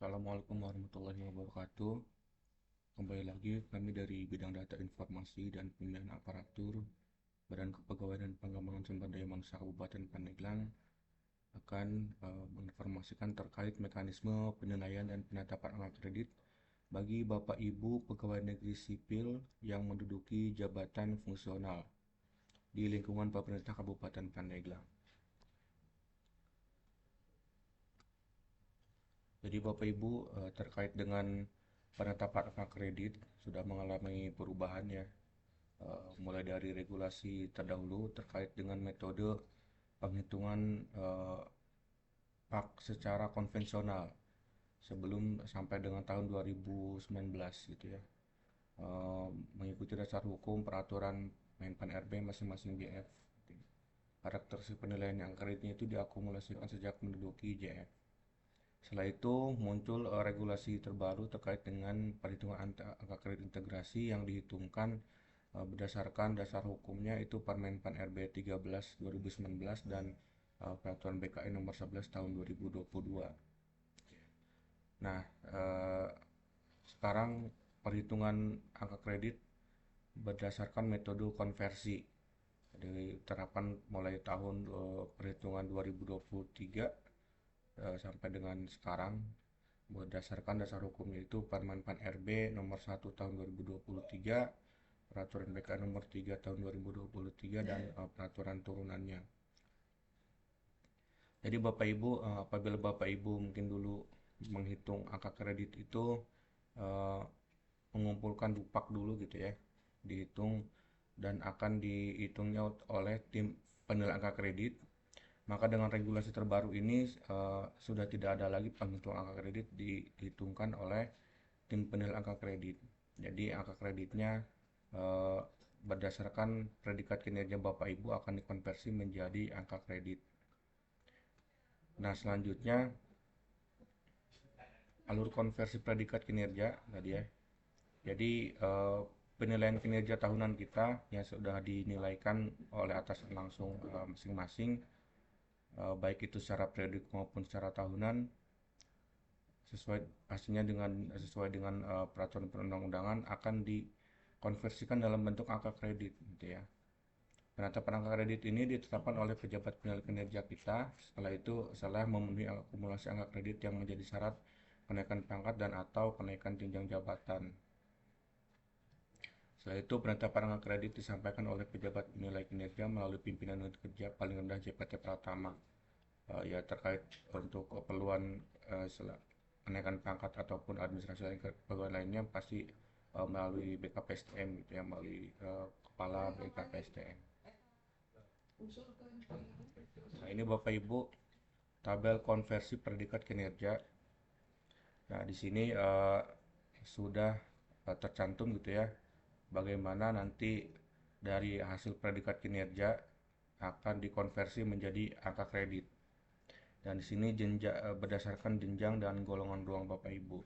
Assalamualaikum warahmatullahi wabarakatuh. Kembali lagi kami dari bidang data informasi dan pembinaan aparatur Badan Kepegawaian dan Pengembangan Sumber Daya Manusia Kabupaten Pandeglang akan menginformasikan terkait mekanisme penilaian dan penetapan angka kredit bagi Bapak Ibu pegawai negeri sipil yang menduduki jabatan fungsional di lingkungan pemerintah Kabupaten Pandeglang. Jadi Bapak Ibu terkait dengan penetapan angka kredit sudah mengalami perubahan ya, mulai dari regulasi terdahulu terkait dengan metode penghitungan PAK secara konvensional sebelum sampai dengan tahun 2019 gitu ya. Mengikuti dasar hukum peraturan Menpan RB masing-masing JF. Karakteristik penilaian yang kreditnya itu diakumulasikan sejak menduduki JF. Setelah itu muncul regulasi terbaru terkait dengan perhitungan angka kredit integrasi yang dihitungkan berdasarkan dasar hukumnya itu Permenpan RB 13 2019 dan Peraturan BKN nomor 11 tahun 2022. Nah, sekarang perhitungan angka kredit berdasarkan metode konversi. Jadi terapan mulai tahun perhitungan 2023 sampai dengan sekarang berdasarkan dasar hukumnya itu Permenpan RB nomor 1 tahun 2023, Peraturan BKN nomor 3 tahun 2023 dan peraturan turunannya. Jadi Bapak Ibu, apabila Bapak Ibu mungkin dulu menghitung angka kredit itu eh, mengumpulkan dupak dulu gitu ya, dihitung dan akan dihitungnya oleh tim penilai angka kredit. Maka dengan regulasi terbaru ini sudah tidak ada lagi penghitungan angka kredit dihitungkan oleh tim penilai angka kredit. Jadi angka kreditnya eh, berdasarkan predikat kinerja Bapak Ibu akan dikonversi menjadi angka kredit. Nah, selanjutnya alur konversi predikat kinerja tadi ya. Jadi penilaian kinerja tahunan kita yang sudah dinilaikan oleh atasan langsung masing-masing, baik itu secara periodik maupun secara tahunan, sesuai dengan peraturan perundang-undangan akan dikonversikan dalam bentuk angka kredit gitu ya. Penetapan angka kredit ini ditetapkan oleh pejabat penilai kinerja kita setelah memenuhi akumulasi angka kredit yang menjadi syarat kenaikan pangkat dan atau kenaikan jenjang jabatan. Setelah itu penetapan angka kredit disampaikan oleh pejabat penilai kinerja melalui pimpinan unit kerja paling rendah JPT Pratama, ya terkait untuk keperluan kenaikan pangkat ataupun administrasi lain pegawai lainnya pasti melalui BKPSDM gitu ya, melalui kepala BKPSDM. Nah, ini Bapak Ibu tabel konversi predikat kinerja. Nah, di sini sudah tercantum gitu ya, bagaimana nanti dari hasil predikat kinerja akan dikonversi menjadi angka kredit. Dan di sini berdasarkan jenjang dan golongan ruang Bapak Ibu.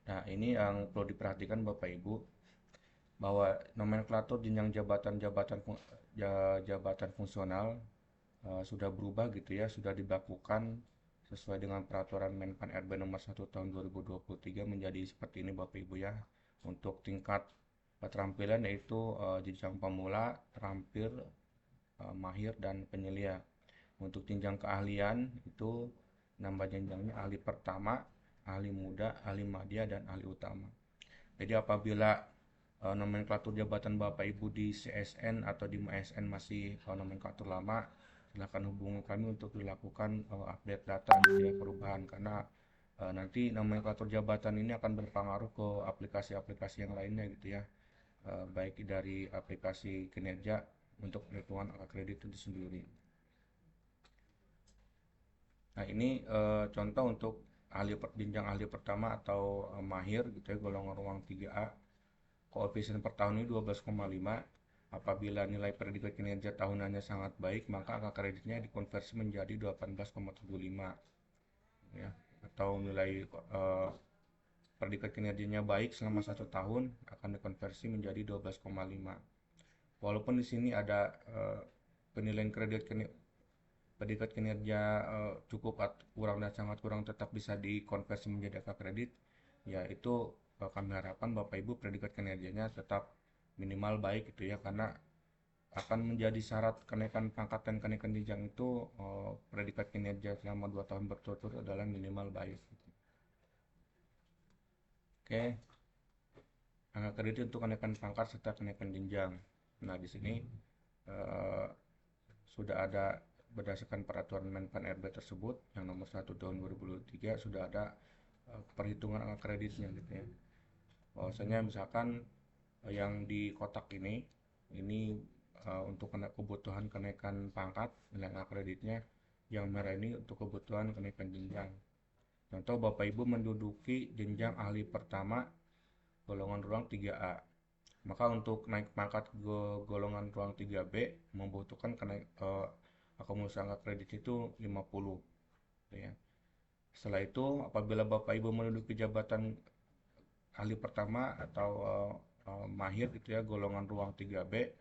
Nah, ini yang perlu diperhatikan Bapak Ibu, bahwa nomenklatur jenjang jabatan fungsional sudah berubah gitu ya, sudah dibakukan sesuai dengan peraturan Menpan RB nomor 1 tahun 2023 menjadi seperti ini Bapak Ibu ya. Untuk tingkat keterampilan yaitu jenjang pemula, terampil, mahir dan penyelia. Untuk jenjang keahlian itu nambah jenjangnya ahli pertama, ahli muda, ahli madya dan ahli utama. Jadi apabila nomenklatur jabatan Bapak Ibu di CSN atau di MASN masih nomenklatur lama, silakan hubungi kami untuk dilakukan update data gitu ya, perubahan karena nanti nomenklatur jabatan ini akan berpengaruh ke aplikasi-aplikasi yang lainnya gitu ya, baik dari aplikasi kinerja untuk perhitungan angka kredit itu sendiri. Nah, ini contoh untuk jenjang ahli pertama atau mahir gitu ya, golongan ruang 3A. Koefisien per tahun ini 12,5. Apabila nilai predikat kinerja tahunannya sangat baik, maka angka kreditnya dikonversi menjadi 18,75 ya. Atau nilai predikat kinerjanya baik selama 1 tahun akan dikonversi menjadi 12,5. Walaupun di sini ada penilaian predikat kinerja cukup kurang dan sangat kurang tetap bisa dikonversi menjadi angka kredit, ya itu kami harapkan Bapak Ibu predikat kinerjanya tetap minimal baik gitu ya, karena akan menjadi syarat kenaikan pangkat dan kenaikan jenjang itu predikat kinerja selama 2 tahun berturut-turut adalah minimal baik. Oke, angka kredit untuk kenaikan pangkat serta kenaikan jenjang. Nah, di sini eh, sudah ada berdasarkan peraturan Menpan RB tersebut yang nomor 1 tahun 2023 sudah ada perhitungan angka kreditnya gitu ya. Bahwasanya misalkan yang di kotak ini untuk kebutuhan kenaikan pangkat nilai angka kreditnya, yang merah ini untuk kebutuhan kenaikan jenjang. Contoh Bapak Ibu menduduki jenjang ahli pertama golongan ruang 3A. Maka untuk naik pangkat ke golongan ruang 3B membutuhkan akumulasi angka kredit itu 50 ya. Setelah itu apabila Bapak Ibu menduduki jabatan ahli pertama atau mahir gitu ya golongan ruang 3B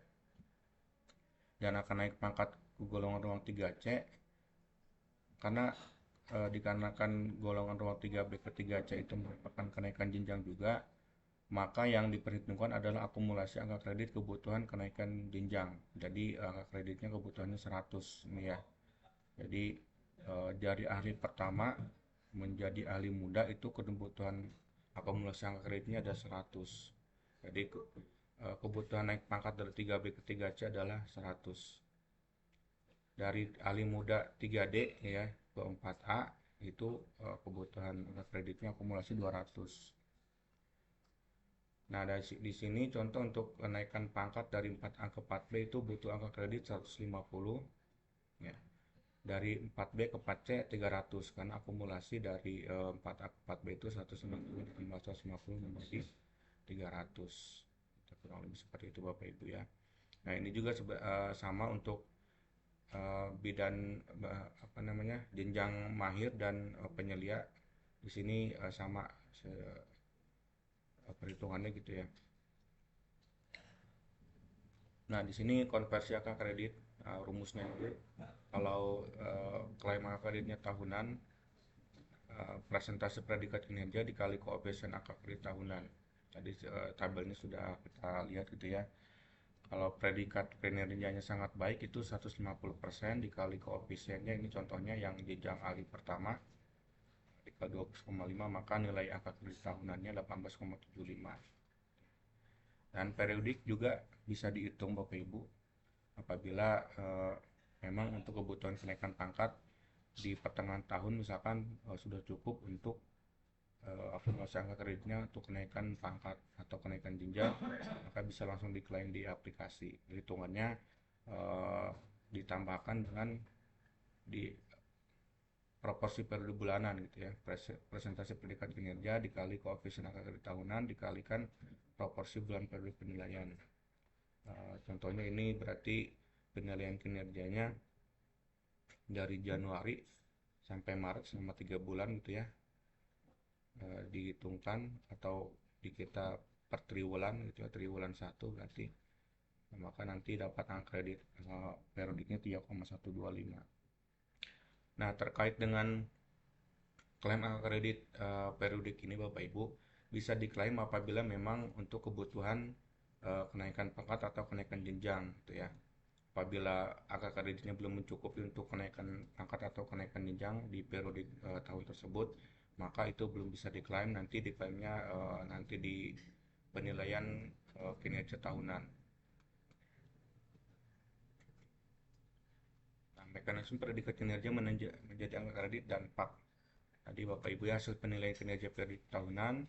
dan akan naik pangkat ke golongan ruang 3C karena dikarenakan golongan ruang 3B ke 3C itu merupakan kenaikan jenjang juga, maka yang diperhitungkan adalah akumulasi angka kredit kebutuhan kenaikan jenjang. Jadi angka kreditnya kebutuhannya 100 ini ya. Jadi dari ahli pertama menjadi ahli muda itu kebutuhan akumulasi angka kreditnya ada 100. Jadi kebutuhan naik pangkat dari 3B ke 3C adalah 100. Dari ahli muda 3D ya ke 4A itu kebutuhan angka kreditnya akumulasi 200. Nah, di sini contoh untuk kenaikan pangkat dari 4A ke 4B itu butuh angka kredit 150 ya. Dari 4B ke 4C 300 karena akumulasi dari 4A ke 4B itu 150 ditambah 150 menjadi 300. Kurang lebih seperti itu Bapak Ibu ya. Nah, ini juga sama untuk bidan apa namanya jenjang mahir dan penyelia. Di sini sama perhitungannya gitu ya. Nah, di sini konversi angka kredit rumusnya itu kalau klaim angka kreditnya tahunan, presentasi predikat kinerja dikali koefisien angka kredit tahunan. Tadi tabelnya sudah kita lihat gitu ya. Kalau predikat kinerjanya sangat baik itu 150% dikali koefisiennya, ini contohnya yang jenjang ahli pertama dikali 12,5 maka nilai angka kredit tahunannya 18,75. Dan periodik juga bisa dihitung Bapak Ibu apabila memang untuk kebutuhan kenaikan pangkat di pertengahan tahun misalkan sudah cukup untuk akumulasi angka kreditnya untuk kenaikan pangkat atau kenaikan jenjang, maka bisa langsung diklaim di aplikasi. Hitungannya ditambahkan dengan di proporsi periode bulanan gitu ya, presentasi predikat kinerja dikali koefisien angka kredit tahunan dikalikan proporsi bulan periode penilaian. Contohnya ini berarti penilaian kinerjanya dari Januari sampai Maret selama 3 bulan gitu ya, dihitungkan atau di kita per triwulan gitu ya, triwulan 1 berarti, maka nanti dapat angka kredit periodiknya 3,125. Nah, terkait dengan klaim angka kredit periodik ini Bapak Ibu bisa diklaim apabila memang untuk kebutuhan kenaikan pangkat atau kenaikan jenjang gitu ya. Apabila angka kreditnya belum mencukupi untuk kenaikan pangkat atau kenaikan jenjang di periodik tahun tersebut, maka itu belum bisa diklaim, nanti diklaimnya nanti di penilaian kinerja tahunan. Nah, mekanisme predikat kinerja menjadi angka kredit dan PAK. Tadi Bapak Ibu ya, hasil penilaian kinerja predikat tahunan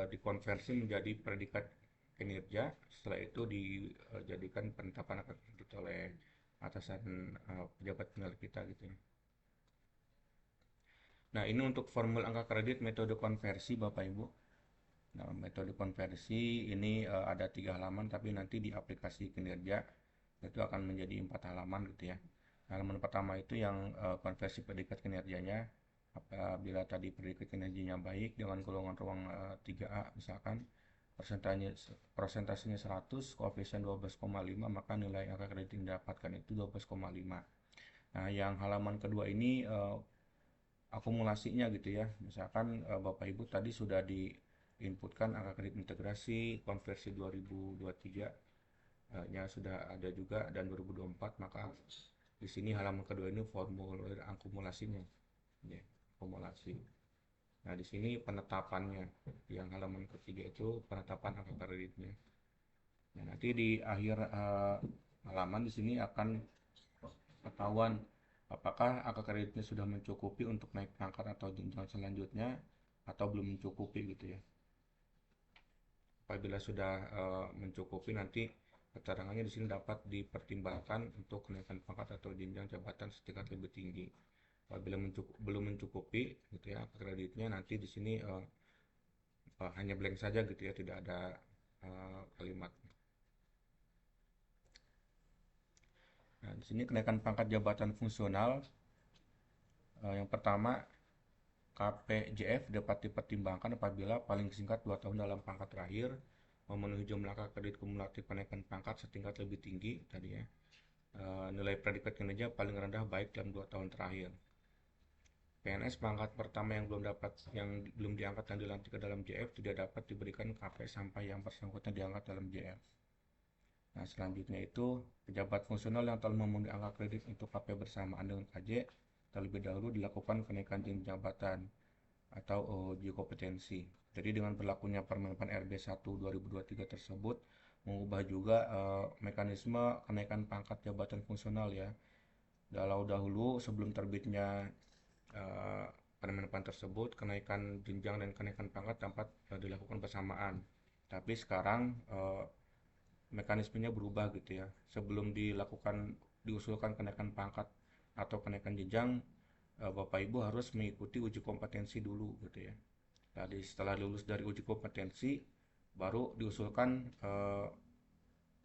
dikonversi menjadi predikat kinerja, setelah itu dijadikan penetapan angka kredit oleh atasan pejabat penilai kita gitu ya. Nah, ini untuk formula angka kredit metode konversi Bapak Ibu. Nah, metode konversi ini ada 3 halaman, tapi nanti di aplikasi kinerja itu akan menjadi 4 halaman gitu ya. Halaman pertama itu yang konversi predikat kinerjanya. Apabila tadi predikat kinerjanya baik dengan golongan ruang 3A misalkan persentasenya 100, koefisien 12,5, maka nilai angka kredit yang didapatkan itu 12,5. Nah, yang halaman kedua ini akumulasinya gitu ya. Misalkan Bapak Ibu tadi sudah diinputkan angka kredit integrasi konversi 2023 nya sudah ada juga dan 2024, maka di sini halaman kedua ini formulir akumulasinya ya, akumulasi. Nah, di sini penetapannya. Yang halaman ketiga itu penetapan angka kreditnya. Nah, nanti di akhir halaman di sini akan ketahuan apakah angka kreditnya sudah mencukupi untuk naik pangkat atau jenjang selanjutnya atau belum mencukupi gitu ya. Apabila sudah mencukupi, nanti keterangannya di sini dapat dipertimbangkan untuk kenaikan pangkat atau jenjang jabatan setingkat lebih tinggi. Apabila belum mencukupi gitu ya angka kreditnya, nanti di sini hanya blank saja gitu ya, tidak ada kalimat. Nah, di sini kenaikan pangkat jabatan fungsional yang pertama KPJF dapat dipertimbangkan apabila paling singkat 2 tahun dalam pangkat terakhir memenuhi jumlah angka kredit kumulatif kenaikan pangkat setingkat lebih tinggi tadi ya. Nilai predikat kinerja paling rendah baik dalam 2 tahun terakhir. PNS pangkat pertama yang belum diangkat dan dilantik ke dalam JF tidak dapat diberikan KP sampai yang bersangkutan diangkat dalam JF. Nah, selanjutnya itu pejabat fungsional yang telah memenuhi angka kredit untuk KP bersamaan dengan KJ terlebih dahulu dilakukan kenaikan jenjang jabatan atau uji kompetensi. Jadi dengan berlakunya Permen RB 1 2023 tersebut mengubah juga mekanisme kenaikan pangkat jabatan fungsional ya. Kalau dahulu sebelum terbitnya Permen tersebut, kenaikan jenjang dan kenaikan pangkat dapat dilakukan bersamaan. Tapi sekarang mekanismenya berubah gitu ya. Sebelum diusulkan kenaikan pangkat atau kenaikan jenjang, Bapak Ibu harus mengikuti uji kompetensi dulu gitu ya. Tadi setelah lulus dari uji kompetensi, baru diusulkan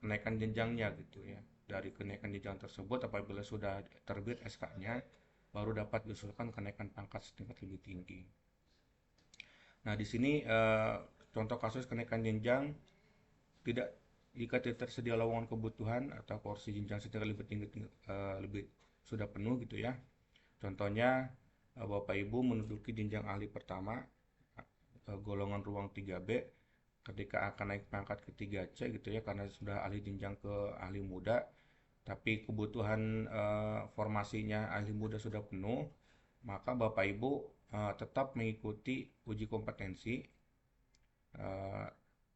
kenaikan jenjangnya gitu ya. Dari kenaikan jenjang tersebut, apabila sudah terbit SK-nya, baru dapat diusulkan kenaikan pangkat setingkat lebih tinggi. Nah, di sini contoh kasus kenaikan jenjang tidak jika tidak tersedia lowongan kebutuhan atau porsi jenjang setingkat lebih tinggi lebih sudah penuh gitu ya. Contohnya Bapak Ibu menduduki jenjang ahli pertama golongan ruang 3B ketika akan naik pangkat ke 3C gitu ya, karena sudah ahli jenjang ke ahli muda, tapi kebutuhan formasinya ahli muda sudah penuh, maka Bapak Ibu tetap mengikuti uji kompetensi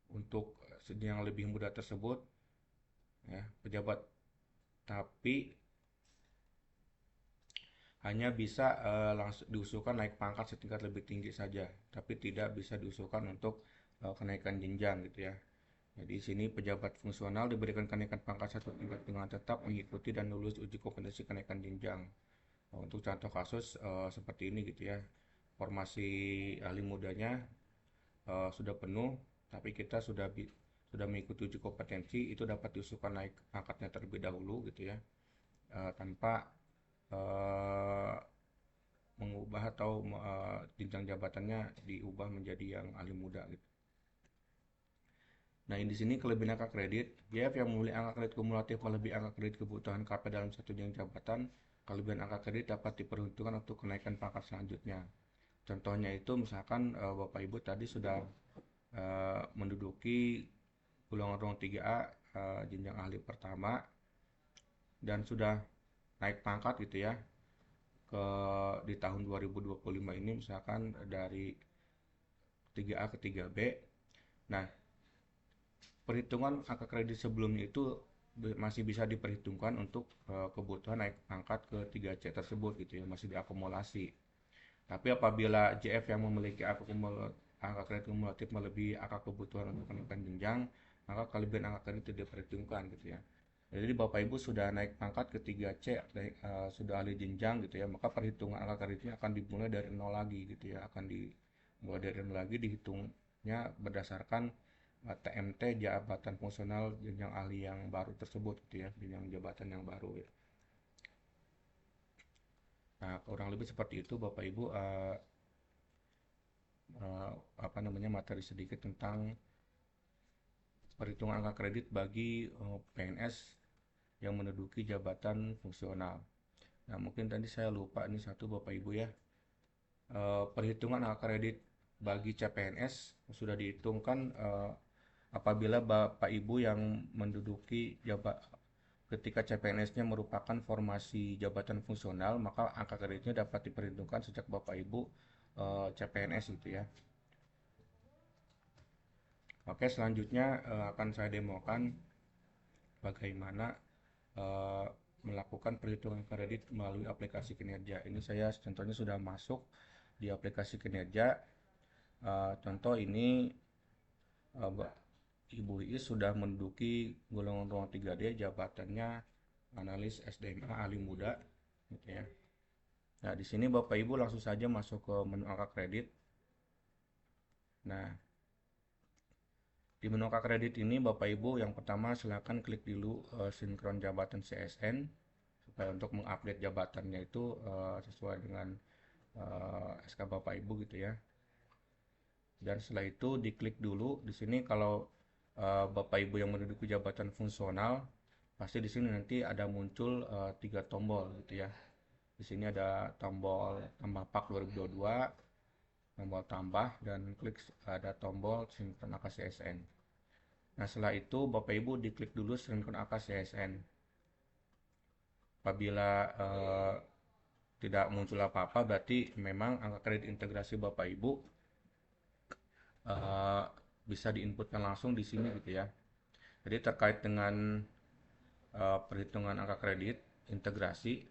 untuk jenjang lebih muda tersebut ya, pejabat, tapi hanya bisa langsung diusulkan naik pangkat setingkat lebih tinggi saja, tapi tidak bisa diusulkan untuk kenaikan jenjang gitu ya. Jadi sini pejabat fungsional diberikan kenaikan pangkat satu tingkat dengan tetap mengikuti dan lulus uji kompetensi kenaikan jenjang. Untuk contoh kasus seperti ini gitu ya. Formasi ahli mudanya sudah penuh, tapi kita sudah mengikuti uji kompetensi, itu dapat diusulkan naik pangkatnya terlebih dahulu gitu ya. Tanpa uh, mengubah atau jenjang jabatannya diubah menjadi yang ahli muda gitu. Nah, di sini kelebihan angka kredit. JF yang memiliki angka kredit kumulatif melebihi angka kredit kebutuhan KP dalam satu jenjang jabatan, kelebihan angka kredit dapat diperuntukkan untuk kenaikan pangkat selanjutnya. Contohnya itu misalkan Bapak Ibu tadi sudah menduduki golongan ruang 3A jenjang ahli pertama dan sudah naik pangkat gitu ya ke di tahun 2025 ini misalkan dari 3A ke 3B. Nah, perhitungan angka kredit sebelumnya itu masih bisa diperhitungkan untuk kebutuhan naik pangkat ke 3C tersebut gitu ya, masih diakumulasi. Tapi apabila JF yang memiliki angka kredit kumulatif melebihi angka kebutuhan untuk kenaikan jenjang, maka kelebihan angka kredit tidak diperhitungkan gitu ya. Jadi Bapak Ibu sudah naik pangkat ke 3C, sudah ahli jenjang gitu ya, maka perhitungan angka kreditnya akan dimulai dari nol lagi gitu ya, akan dimulai dari nol lagi, dihitungnya berdasarkan TMT jabatan fungsional jenjang ahli yang baru tersebut gitu ya, jenjang jabatan yang baru ya. Nah, kurang lebih seperti itu Bapak Ibu apa namanya materi sedikit tentang perhitungan angka kredit bagi PNS yang menduduki jabatan fungsional. Nah, mungkin tadi saya lupa nih satu Bapak Ibu ya. Perhitungan angka kredit bagi CPNS sudah dihitungkan apabila Bapak Ibu yang menduduki ketika CPNS-nya merupakan formasi jabatan fungsional, maka angka kreditnya dapat diperhitungkan sejak Bapak Ibu CPNS itu ya. Oke, selanjutnya akan saya demokan bagaimana eh, melakukan perhitungan kredit melalui aplikasi kinerja. Ini saya contohnya sudah masuk di aplikasi kinerja. Contoh ini Ibu Iis sudah menduduki golongan ruang 3D, jabatannya analis SDMA ahli muda, gitu ya. Nah, di sini Bapak Ibu langsung saja masuk ke menu angka kredit. Nah, di menu angka kredit ini Bapak Ibu yang pertama silakan klik dulu sinkron jabatan CSN supaya untuk mengupdate jabatannya itu sesuai dengan SK Bapak Ibu gitu ya. Dan setelah itu diklik dulu di sini kalau Bapak Ibu yang menduduki jabatan fungsional pasti di sini nanti ada muncul tiga tombol gitu ya. Di sini ada tombol tambah pak 2022, tombol tambah dan klik ada tombol sinkron AK CSN. Nah, setelah itu Bapak Ibu diklik dulu sinkron AK CSN. Apabila tidak muncul apa-apa berarti memang angka kredit integrasi Bapak Ibu eh, bisa diinputkan langsung di sini gitu ya. Jadi terkait dengan perhitungan angka kredit integrasi,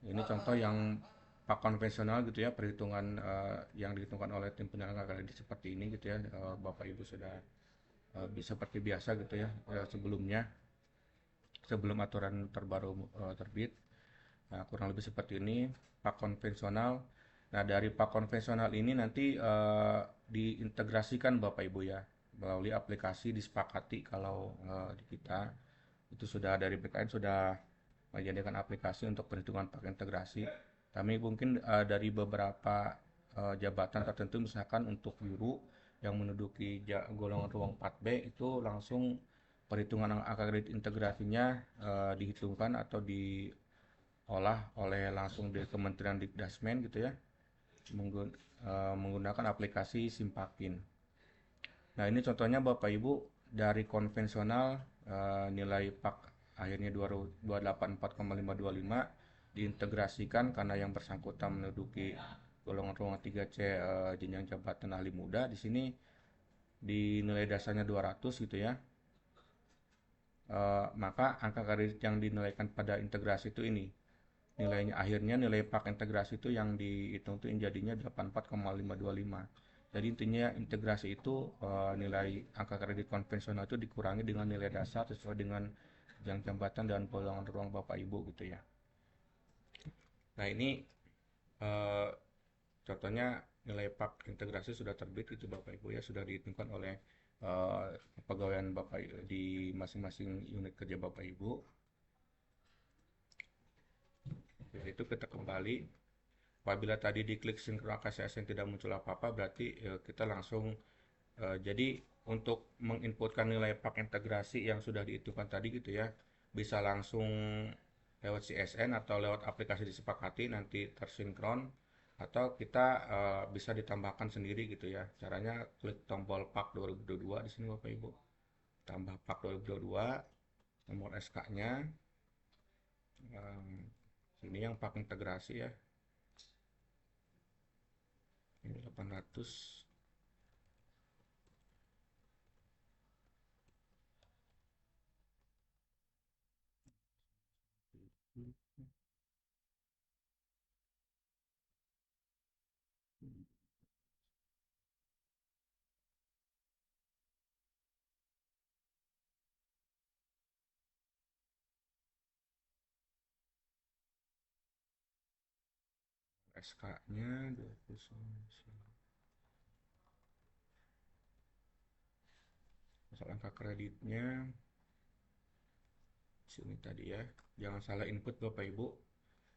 ini contoh yang pak konvensional gitu ya, perhitungan yang dihitungkan oleh tim penyangga kredit seperti ini gitu ya. Bapak Ibu sudah bisa seperti biasa gitu ya sebelumnya, sebelum aturan terbaru terbit. Nah, kurang lebih seperti ini pak konvensional. Nah, dari pak konvensional ini nanti diintegrasikan Bapak Ibu ya melalui aplikasi disepakati kalau di kita itu sudah dari BKN sudah menyediakan aplikasi untuk perhitungan pak integrasi. Kami mungkin dari beberapa jabatan tertentu misalkan untuk guru yang menduduki golongan ruang 4B itu langsung perhitungan angka kredit integrasinya dihitungkan atau diolah oleh langsung di Kementerian Dikdasmen gitu ya menggunakan aplikasi Simpakin. Nah, ini contohnya Bapak Ibu dari konvensional nilai pak akhirnya 284,525 diintegrasikan karena yang bersangkutan menduduki golongan ruang 3C jenjang jabatan ahli muda. Di sini di nilai dasarnya 200 gitu ya. Maka angka kredit yang dinilaikan pada integrasi itu ini. Nilainya akhirnya nilai pak integrasi itu yang dihitung itu jadinya 84,525. Jadi intinya integrasi itu nilai angka kredit konvensional itu dikurangi dengan nilai dasar sesuai dengan jam jambatan dan golongan ruang Bapak Ibu gitu ya. Nah, ini eh, contohnya nilai pak integrasi sudah terbit itu Bapak Ibu ya sudah dihitungkan oleh eh, kepegawaian Bapak di masing-masing unit kerja Bapak Ibu. Itu kita kembali. Apabila tadi diklik sinkronisasi ASN tidak muncul apa-apa, berarti kita langsung jadi untuk menginputkan nilai pak integrasi yang sudah dihitungkan tadi gitu ya, bisa langsung lewat CSN atau lewat aplikasi disepakati nanti tersinkron atau kita bisa ditambahkan sendiri gitu ya. Caranya klik tombol pak 2022 di sini Bapak Ibu. Tambah pak 2022, nomor SK-nya. Ini yang pak integrasi ya. Ini 800. SK-nya 20. Soal angka kreditnya sini tadi ya. Jangan salah input Bapak Ibu.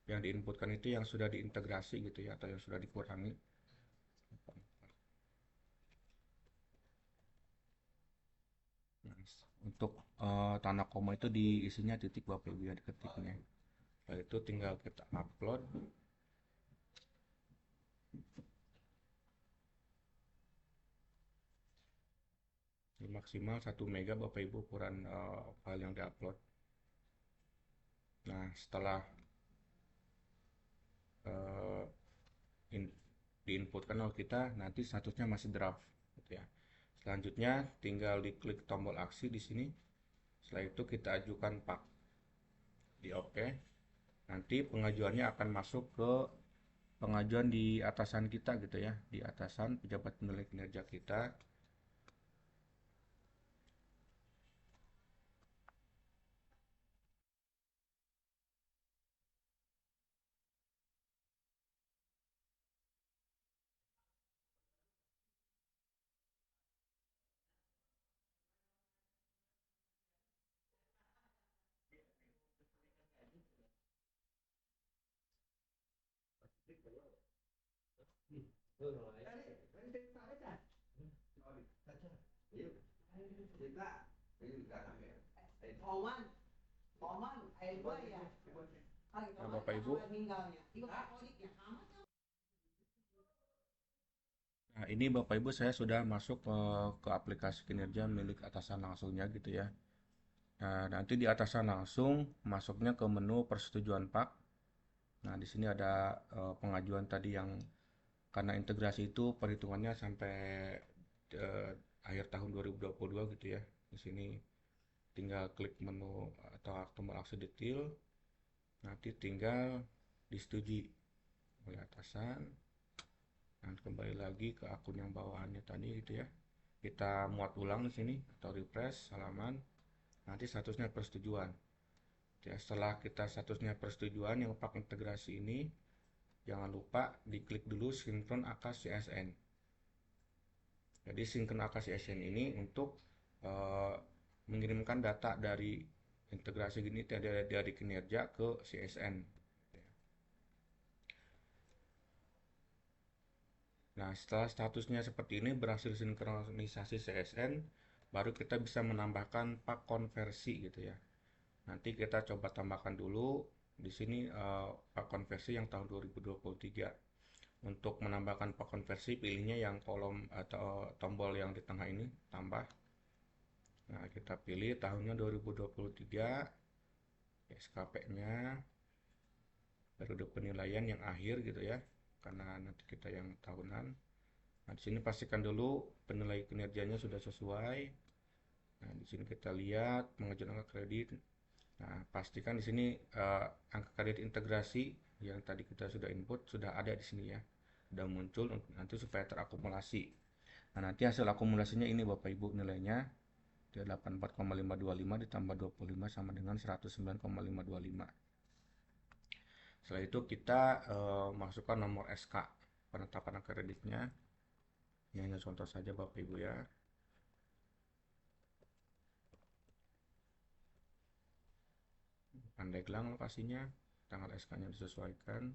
Yang diinputkan itu yang sudah diintegrasi gitu ya atau yang sudah dikurangi. Nah, untuk tanda koma itu diisinya titik Bapak Ibu ya diketiknya. Setelah itu tinggal kita upload. Ini maksimal 1 MB Bapak Ibu ukuran file yang diupload. Nah, setelah uh, diinputkan oleh kita, nanti statusnya masih draft, gitu ya. Selanjutnya tinggal diklik tombol aksi di sini. Setelah itu kita ajukan pak di OK. Nanti pengajuannya akan masuk ke pengajuan di atasan kita gitu ya, di atasan pejabat penilai kinerja kita. Nah, Bapak Ibu, nah ini Bapak Ibu saya sudah masuk ke aplikasi kinerja milik atasan langsungnya gitu ya. Nah, nanti di atasan langsung masuknya ke menu persetujuan pak. Nah, di sini ada pengajuan tadi yang karena integrasi itu perhitungannya sampai eh, akhir tahun 2022 gitu ya. Di sini tinggal klik menu atau tombol aksi detail, nanti tinggal disetujui oleh atasan. Dan kembali lagi ke akun yang bawahannya tadi gitu ya. Kita muat ulang di sini atau refresh halaman. Nanti statusnya persetujuan. Ya, setelah kita statusnya persetujuan yang pak integrasi ini, jangan lupa diklik dulu sinkron AK CSN. Jadi sinkron AK CSN ini untuk uh, mengirimkan data dari integrasi gini dari kinerja ke CSN. Nah, setelah statusnya seperti ini berhasil sinkronisasi CSN, baru kita bisa menambahkan pak konversi gitu ya. Nanti kita coba tambahkan dulu di sini pak konversi yang tahun 2023. Untuk menambahkan pak konversi, pilihnya yang kolom atau tombol yang di tengah ini, tambah. Nah, kita pilih tahunnya 2023, SKP-nya, periode penilaian yang akhir gitu ya, karena nanti kita yang tahunan. Nah, di sini pastikan dulu penilai kinerjanya sudah sesuai. Nah, di sini kita lihat pengajuan angka kredit. Nah, pastikan di sini angka kredit integrasi yang tadi kita sudah input sudah ada di sini ya. Sudah muncul nanti supaya terakumulasi. Nah, nanti hasil akumulasinya ini Bapak Ibu nilainya 84,525 ditambah 25 sama dengan 109,525. Setelah itu kita masukkan nomor SK penetapan kreditnya. Ini hanya contoh saja Bapak Ibu ya. Pandeglang lokasinya, tanggal SK-nya disesuaikan.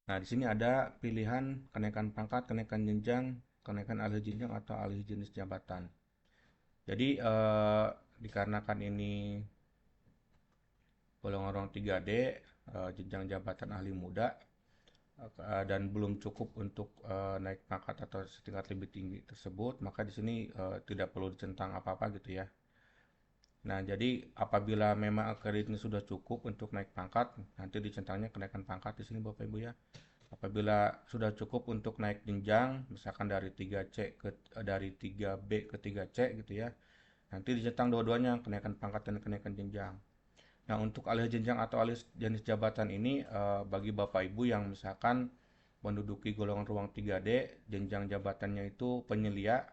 Nah, di sini ada pilihan kenaikan pangkat, kenaikan jenjang, kenaikan alih jenjang atau alih jenis jabatan. Jadi dikarenakan ini golongan orang 3D, jenjang jabatan ahli muda, dan belum cukup untuk naik pangkat atau setingkat lebih tinggi tersebut, maka di sini tidak perlu dicentang apa-apa gitu ya. Nah, jadi apabila memang kreditnya sudah cukup untuk naik pangkat, nanti dicentangnya kenaikan pangkat di sini Bapak Ibu ya. Apabila sudah cukup untuk naik jenjang, misalkan dari 3C ke dari 3B ke 3C gitu ya. Nanti dicentang dua-duanya kenaikan pangkat dan kenaikan jenjang. Nah, untuk alih jenjang atau alih jenis jabatan ini bagi Bapak Ibu yang misalkan menduduki golongan ruang 3D, jenjang jabatannya itu penyelia,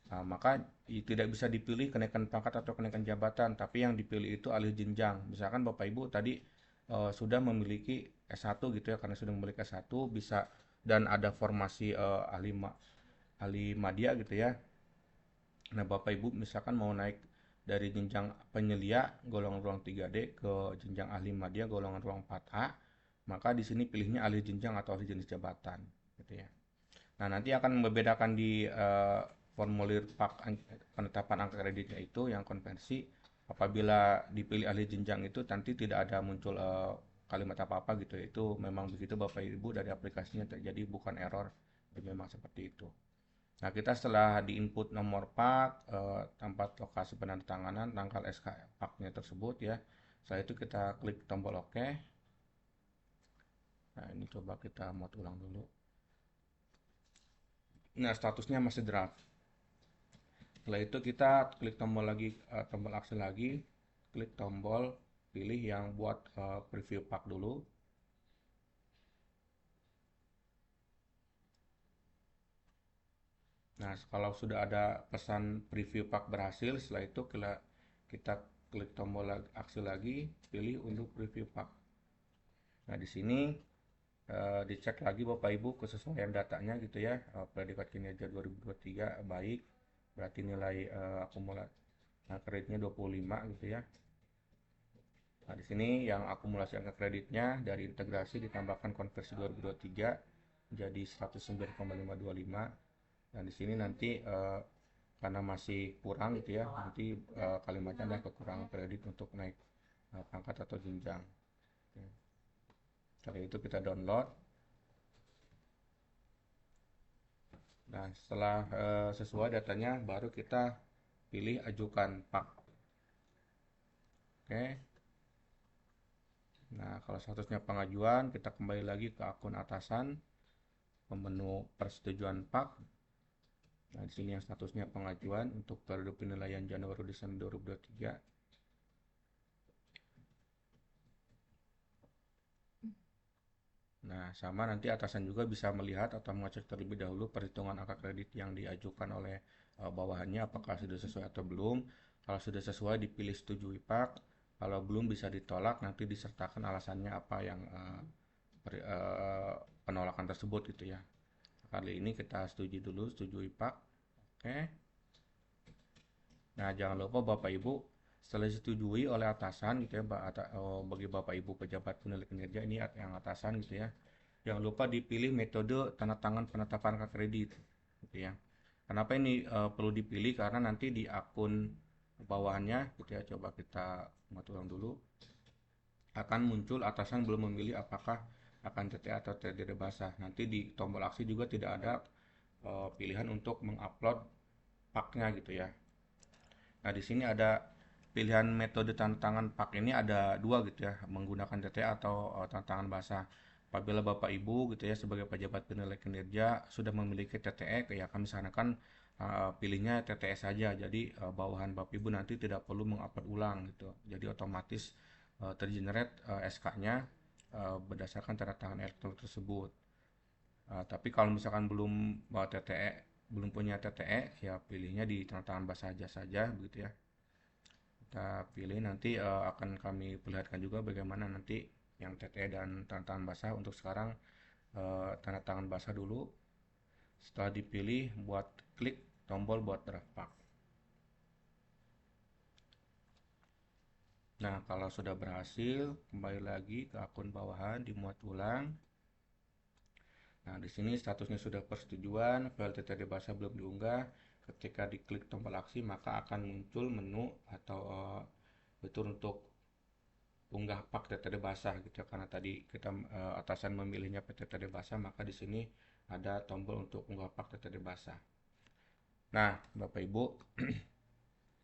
maka tidak bisa dipilih kenaikan pangkat atau kenaikan jabatan, tapi yang dipilih itu alih jenjang. Misalkan Bapak Ibu tadi sudah memiliki S1 gitu ya, karena sudah memiliki S1 bisa dan ada formasi ahli madya gitu ya. Nah, Bapak Ibu misalkan mau naik dari jenjang penyelia golongan ruang 3D ke jenjang ahli madya golongan ruang 4A, maka di sini pilihnya alih jenjang atau alih jenis jabatan gitu ya. Nah, nanti akan membedakan di formulir penetapan angka kreditnya itu yang konversi. Apabila dipilih ahli jenjang itu nanti tidak ada muncul kalimat apa-apa gitu. Itu memang begitu Bapak Ibu, dari aplikasinya terjadi, bukan error. Jadi memang seperti itu. Nah, kita setelah di input nomor pak, tempat lokasi penandatanganan, tanggal SK paknya tersebut ya. Setelah itu kita klik tombol OK. Nah, ini coba kita mau ulang dulu. Nah, statusnya masih draft. Setelah itu kita klik tombol lagi, tombol aksi lagi, klik tombol pilih yang buat preview pak dulu. Nah, kalau sudah ada pesan preview pak berhasil, setelah itu kita klik tombol aksi lagi, pilih untuk preview pak. Nah, di sini dicek lagi Bapak Ibu kesesuaian datanya gitu ya. Predikat kinerja 2023 baik, berarti nilai akumulasi kreditnya 25 gitu ya. Nah, di sini yang akumulasi angka kreditnya dari integrasi ditambahkan konversi 2023 jadi 109,525. Dan di sini nanti karena masih kurang gitu ya, nanti kalimatnya ada kekurangan kredit untuk naik pangkat atau jenjang. Setelah itu kita download. Nah, setelah sesuai datanya, baru kita pilih ajukan pak. Oke. Nah, kalau statusnya pengajuan, kita kembali lagi ke akun atasan, ke menu persetujuan pak. Nah, di sini yang statusnya pengajuan untuk periode penilaian Januari Desember 2023. Nah, sama nanti atasan juga bisa melihat atau mengecek terlebih dahulu perhitungan angka kredit yang diajukan oleh bawahannya apakah sudah sesuai atau belum. Kalau sudah sesuai dipilih setujui pak. Kalau belum bisa ditolak, nanti disertakan alasannya apa yang penolakan tersebut gitu ya. Kali ini kita setujui dulu, setujui pak. Oke. Nah, jangan lupa Bapak Ibu, setelah disetujui oleh atasan gitu ya, bagi Bapak Ibu pejabat penilai kinerja ini yang atasan gitu ya. Jangan lupa dipilih metode tanda tangan penetapan kartu kredit gitu ya. Kenapa ini perlu dipilih? Karena nanti di akun bawahannya gitu ya, coba kita ulang dulu. Akan muncul atasan belum memilih apakah akan TTA atau TDD basah. Nanti di tombol aksi juga tidak ada pilihan untuk mengupload paknya gitu ya. Nah, di sini ada pilihan metode tantangan pak ini ada dua gitu ya, menggunakan TTA atau tantangan basah. Apabila Bapak Ibu gitu ya sebagai pejabat penilai kinerja sudah memiliki TTE, ya kami sarankan pilihnya TTE saja. Jadi bawahan Bapak Ibu nanti tidak perlu mengupload ulang gitu. Jadi otomatis tergenerate SK-nya berdasarkan tanda tangan elektronik tersebut. Tapi kalau misalkan belum TTE, belum punya TTE, ya pilihnya di tanda tangan basah saja begitu ya. Kita pilih nanti akan kami perlihatkan juga bagaimana nanti yang TTE dan tanda tangan basah. Untuk sekarang tanda tangan basah dulu. Setelah dipilih, buat klik tombol buat draft pak. Nah, kalau sudah berhasil, kembali lagi ke akun bawahan, dimuat ulang. Nah, di sini statusnya sudah persetujuan, file TTD basah belum diunggah. Ketika diklik tombol aksi, maka akan muncul menu atau fitur untuk unggah pak TTD basah gitu ya. Karena tadi kita atasan memilihnya TTD basah, maka di sini ada tombol untuk unggah pak TTD basah. Nah, Bapak Ibu,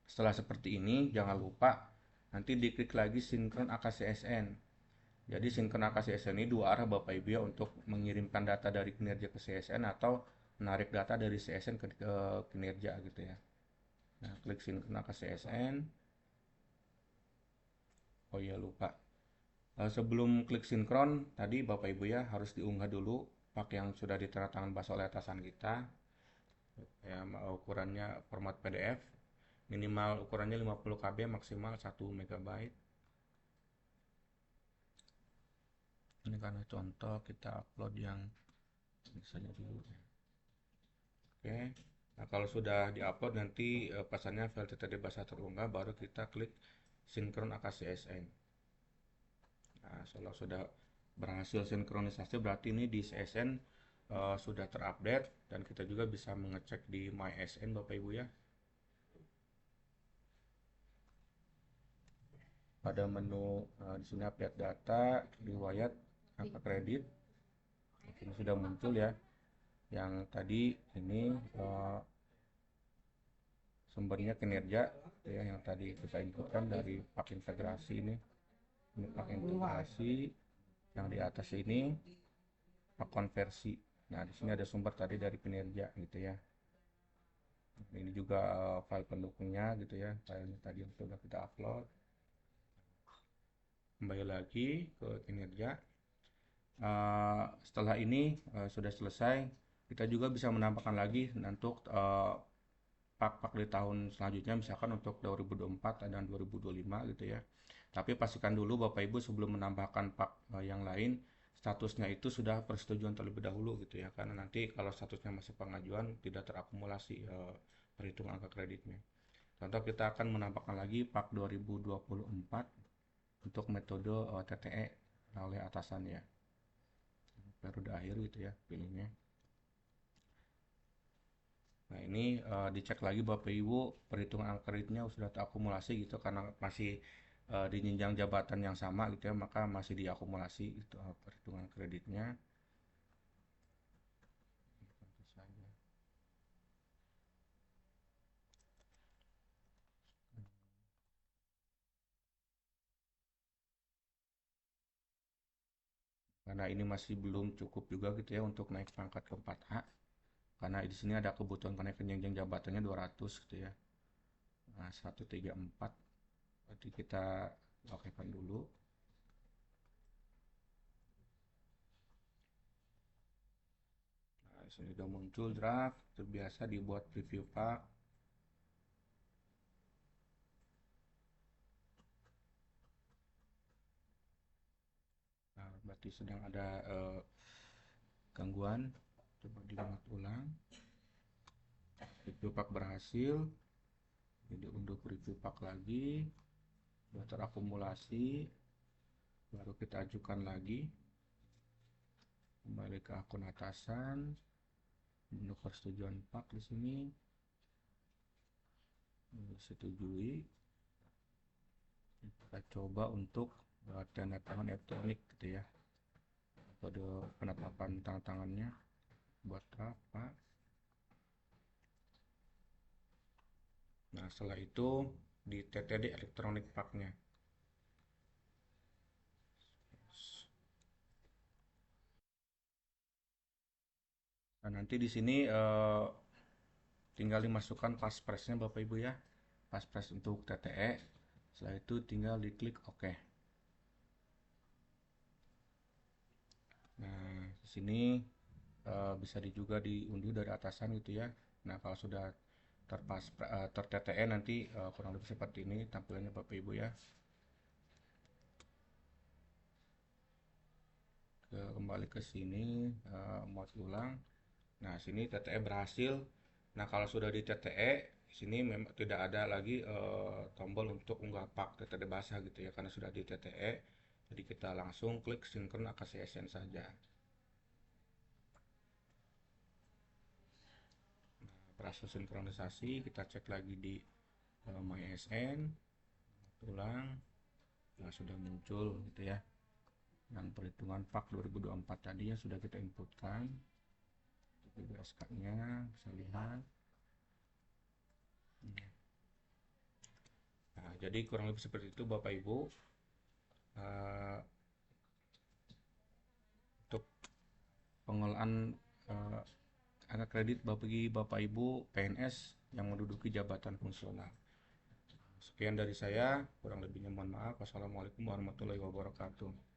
setelah seperti ini jangan lupa nanti diklik lagi sinkron AKCSN. Jadi sinkron AKCSN ini dua arah Bapak Ibu ya, untuk mengirimkan data dari kinerja ke CSN atau menarik data dari CSN ke kinerja gitu ya. Nah, klik sinkron AKCSN. Oh iya lupa. Sebelum klik sinkron, tadi Bapak Ibu ya harus diunggah dulu pak yang sudah ditandatangan basah oleh atasan kita. Ya, ukurannya format PDF. Minimal ukurannya 50 KB, maksimal 1 MB. Ini karena contoh kita upload yang misalnya dulu. Oke. Nah, kalau sudah diupload nanti pesannya file TTD basah terunggah, baru kita klik sinkron AKCSN. Nah, kalau sudah berhasil sinkronisasi berarti ini di CSN sudah terupdate, dan kita juga bisa mengecek di MySN Bapak Ibu ya. Pada menu di sini update data, riwayat angka kredit, ini sudah muncul ya. Yang tadi ini sumbernya kinerja ya, yang tadi kita inputkan dari pak integrasi ini pak integrasi. Yang di atas ini pak konversi. Nah, di sini ada sumber tadi dari kinerja gitu ya. Ini juga file pendukungnya gitu ya, filenya tadi yang sudah kita upload. Kembali lagi ke kinerja. Setelah ini sudah selesai, kita juga bisa menambahkan lagi untuk pak-pak di tahun selanjutnya, misalkan untuk 2024 dan 2025 gitu ya. Tapi pastikan dulu Bapak Ibu sebelum menambahkan pak yang lain, statusnya itu sudah persetujuan terlebih dahulu gitu ya, karena nanti kalau statusnya masih pengajuan tidak terakumulasi perhitungan angka kreditnya. Contoh, kita akan menambahkan lagi pak 2024 untuk metode TTE oleh atasan ya, periode akhir gitu ya pilihnya. Nah, ini dicek lagi Bapak Ibu perhitungan angka kreditnya sudah terakumulasi gitu, karena masih di jenjang jabatan yang sama gitu ya, maka masih diakumulasi itu perhitungan kreditnya. Karena ini masih belum cukup juga gitu ya untuk naik pangkat ke 4A. Karena di sini ada kebutuhan kenaikan jenjang jabatannya 200 gitu ya. Nah, 134. Berarti kita lakukan dulu. Nah, sini sudah muncul draft, terbiasa dibuat preview pak. Nah, berarti sedang ada gangguan. Coba dilihat ulang. Preview pak berhasil. Jadi untuk preview pak lagi. Sudah terakumulasi. Baru kita ajukan lagi. Kembali ke akun atasan. Menu persetujuan pak di sini. Setujui. Kita coba untuk tanda tangan elektronik gitu ya. Kode penetapan tanda tangannya buat apa. Nah, setelah itu di TTD elektronik paknya. Nah, nanti di sini tinggal dimasukkan paspresnya Bapak Ibu ya. Paspres untuk TTE. Setelah itu tinggal diklik OK. Nah, di sini bisa juga diunduh dari atasan gitu ya. Nah, kalau sudah ter-TTE nanti kurang lebih seperti ini tampilannya Bapak Ibu ya. Kembali ke sini, mau ulang. Nah, sini TTE berhasil. Nah, kalau sudah di TTE, sini memang tidak ada lagi tombol untuk unggah pak TTD basah gitu ya, karena sudah di TTE. Jadi kita langsung klik sinkron AKCSN saja. Proses sinkronisasi kita cek lagi di MySN, ulang. Nah, sudah muncul gitu ya. Dan perhitungan pak 2024 tadi yang sudah kita inputkan. Juga SK-nya bisa lihat. Nah, jadi kurang lebih seperti itu Bapak Ibu. Uh, untuk pengelolaan angka kredit bagi Bapak Ibu PNS yang menduduki jabatan fungsional. Sekian dari saya, kurang lebihnya mohon maaf. Wassalamualaikum warahmatullahi wabarakatuh.